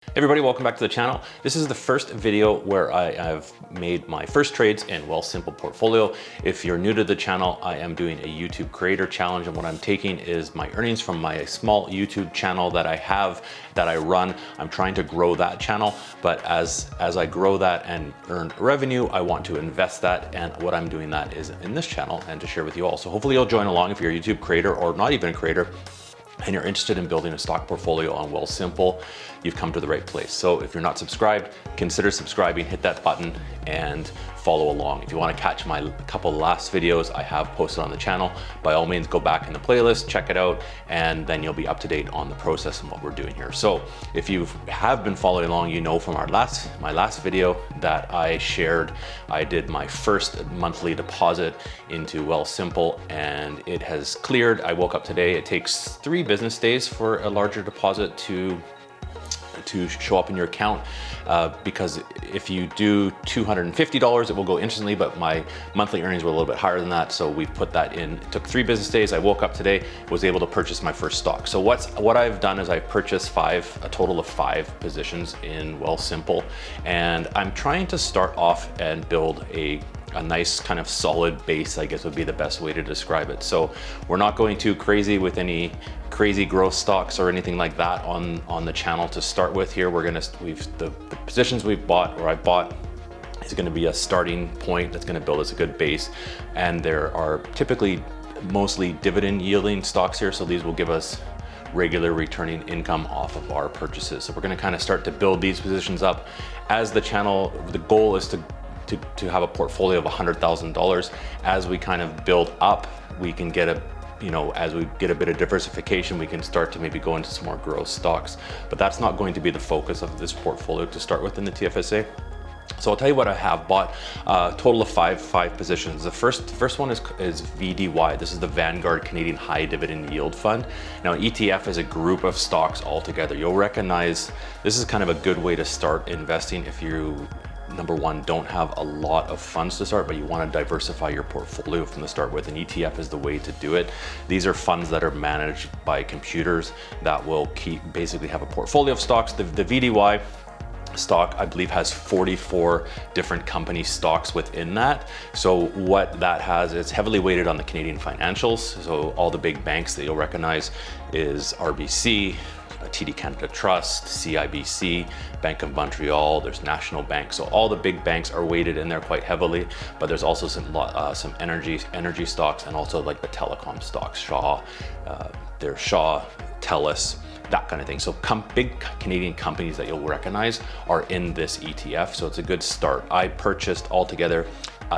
Hey everybody, welcome back to the channel. This is the first video where I have made my first trades in Wealthsimple portfolio. If you're new to the channel, I am doing a YouTube creator challenge, and what I'm taking is my earnings from my small YouTube channel that I run. I'm trying to grow that channel, but as I grow that and earn revenue, I want to invest that, and what I'm doing that is in this channel and to share with you all. So hopefully you'll join along if you're a YouTube creator or not even a creator, and you're interested in building a stock portfolio on Wealthsimple, you've come to the right place. So if you're not subscribed, consider subscribing, hit that button and follow along. If you want to catch my couple last videos I have posted on the channel, by all means go back in the playlist, check it out, and then you'll be up to date on the process and what we're doing here. So if you have been following along, you know from my last video that I did my first monthly deposit into Wealthsimple, and it has cleared. I woke up today. It takes 3 business days for a larger deposit to show up in your account, because if you do $250, it will go instantly, but my monthly earnings were a little bit higher than that, so we put that in. It took 3 business days. I woke up today, was able to purchase my first stock. So what I've done is I've purchased a total of 5 positions in Wealthsimple, and I'm trying to start off and build a nice kind of solid base, I guess would be the best way to describe it. So we're not going too crazy with any crazy growth stocks or anything like that on the channel to start with. Here the positions I bought is going to be a starting point that's going to build us a good base, and there are typically mostly dividend yielding stocks here, so these will give us regular returning income off of our purchases. So we're going to kind of start to build these positions up as the channel. The goal is to have a portfolio of $100,000. As we kind of build up, we can get as we get a bit of diversification, we can start to maybe go into some more growth stocks, but that's not going to be the focus of this portfolio to start with in the TFSA. So I'll tell you what I have bought, a total of five positions. The first one is VDY. This is the Vanguard Canadian High Dividend Yield Fund. Now, ETF is a group of stocks altogether. You'll recognize this is kind of a good way to start investing if you, number one, don't have a lot of funds to start, but you want to diversify your portfolio from the start with. An ETF is the way to do it. These are funds that are managed by computers that will basically have a portfolio of stocks. The VDY stock, I believe, has 44 different company stocks within that. So what that has, it's heavily weighted on the Canadian financials. So all the big banks that you'll recognize is RBC, TD Canada Trust, CIBC, Bank of Montreal, there's National Bank. So all the big banks are weighted in there quite heavily, but there's also some energy stocks, and also like the telecom stocks, Shaw, TELUS, that kind of thing. So big Canadian companies that you'll recognize are in this ETF. So it's a good start. I purchased altogether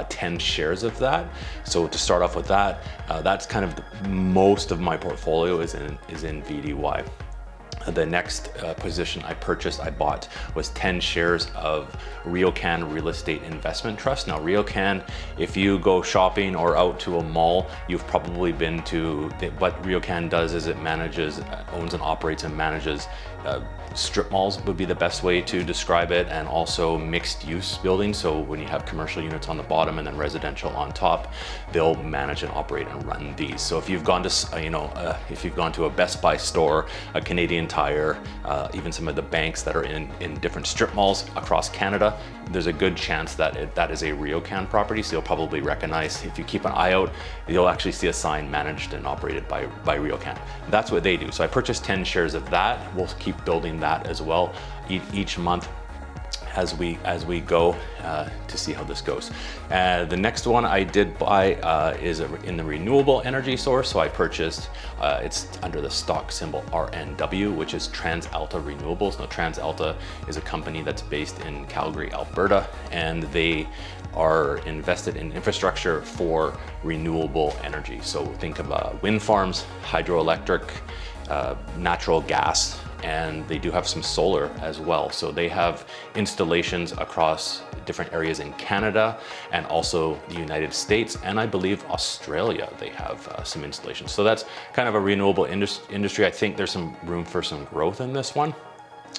10 shares of that. So to start off with that, that's kind of most of my portfolio is in VDY. The next position I bought was 10 shares of RioCan Real Estate Investment Trust. Now, RioCan, if you go shopping or out to a mall, you've probably been to, what RioCan does is it owns and operates and manages strip malls would be the best way to describe it, and also mixed use buildings. So when you have commercial units on the bottom and then residential on top, they'll manage and operate and run these. So if you've gone to if you've gone to a Best Buy store, a Canadian Tire, even some of the banks that are in different strip malls across Canada, there's a good chance that that is a RioCan property. So you'll probably recognize, if you keep an eye out, you'll actually see a sign managed and operated by RioCan. That's what they do. So I purchased 10 shares of that. We'll keep building that as well each month as we go to see how this goes. The next one I did buy is in the renewable energy source. So I purchased, it's under the stock symbol RNW, which is TransAlta Renewables. Now, TransAlta is a company that's based in Calgary, Alberta, and they are invested in infrastructure for renewable energy. So think of wind farms, hydroelectric, natural gas, and they do have some solar as well. So they have installations across different areas in Canada and also the United States, and I believe Australia, they have some installations. So that's kind of a renewable industry. I think there's some room for some growth in this one.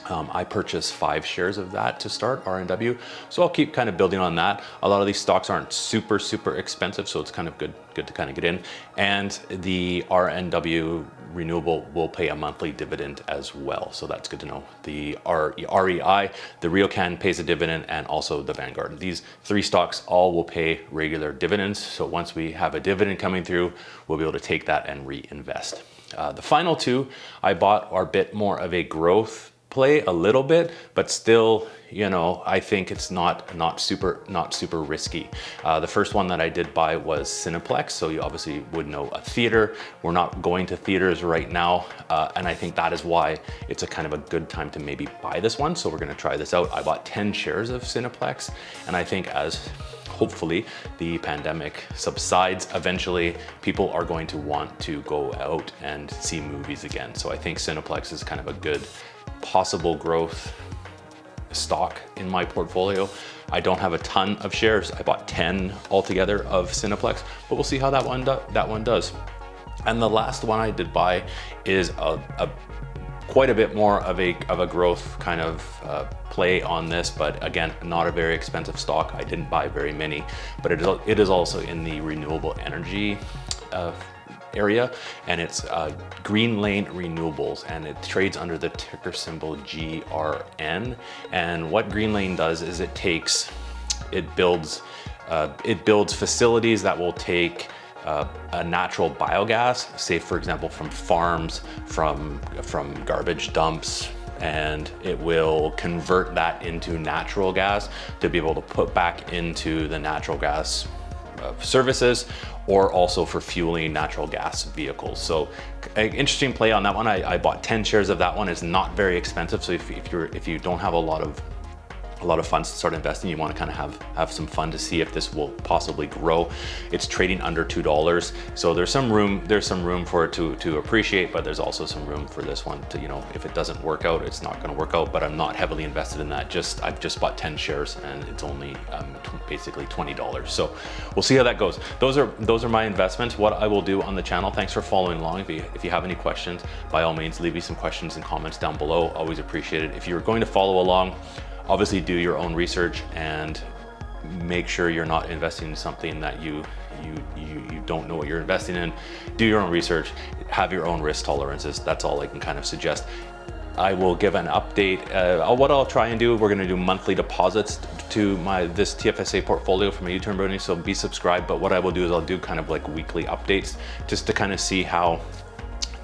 I purchased 5 shares of that to start, RNW. So I'll keep kind of building on that. A lot of these stocks aren't super expensive, so it's kind of good to kind of get in. And the RNW renewable will pay a monthly dividend as well. So that's good to know. The REI, the RioCan pays a dividend, and also the Vanguard. These three stocks all will pay regular dividends. So once we have a dividend coming through, we'll be able to take that and reinvest. The final two I bought are a bit more of a growth play, a little bit, but still, you know, I think it's not super risky. The first one that I did buy was Cineplex. So you obviously would know a theater. We're not going to theaters right now. And I think that is why it's a kind of a good time to maybe buy this one. So we're going to try this out. I bought 10 shares of Cineplex. And I think as hopefully the pandemic subsides eventually, people are going to want to go out and see movies again. So I think Cineplex is kind of a good possible growth stock in my portfolio. I don't have a ton of shares. I bought 10 altogether of Cineplex, but we'll see how that one does. And the last one I did buy is quite a bit more of a growth kind of play on this, but again, not a very expensive stock. I didn't buy very many, but it is also in the renewable energy area, and it's Greenlane Renewables, and it trades under the ticker symbol GRN. And what Greenlane does is it builds facilities that will take a natural biogas, say for example from farms, from garbage dumps, and it will convert that into natural gas to be able to put back into the natural gas services, or also for fueling natural gas vehicles. So an interesting play on that one. I bought 10 shares of that one. It's not very expensive. So if you don't have a lot of funds to start investing, you want to kind of have some fun to see if this will possibly grow. It's trading under $2. So there's some room for it to appreciate, but there's also some room for this one to, you know, if it doesn't work out, it's not going to work out, but I'm not heavily invested in that. I've just bought 10 shares and it's only basically $20. So we'll see how that goes. Those are my investments. What I will do on the channel. Thanks for following along. If you have any questions, by all means, leave me some questions and comments down below. Always appreciate it. If you're going to follow along, obviously do your own research and make sure you're not investing in something that you don't know what you're investing in. Do your own research, have your own risk tolerances. That's all I can kind of suggest. I will give an update. What I'll try and do, we're going to do monthly deposits to this TFSA portfolio from a U-turn Brody, so be subscribed. But what I will do is I'll do kind of like weekly updates just to kind of see how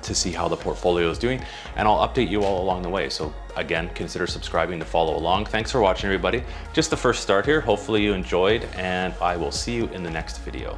the portfolio is doing, and I'll update you all along the way. So again, consider subscribing to follow along. Thanks for watching, everybody. Just the first start here. Hopefully you enjoyed, and I will see you in the next video.